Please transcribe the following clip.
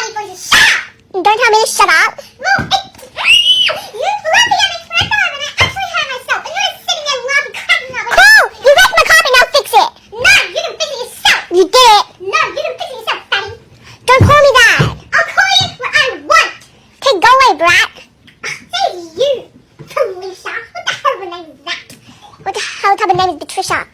funny voices. Shut up! Don't tell me to shut up. Mom, you laughing at me forever when I actually hurt myself, and you're just sitting there laughing, cracking up. Cool! You wrecked my carpet, now fix it. No, you didn't fix it yourself. You did it. No, you didn't fix it yourself, fatty. Don't call me that. I'll call you what I want. Okay, go away, brat. Say you, Felicia. What the hell of a name is that? What the hell type of name is Patricia?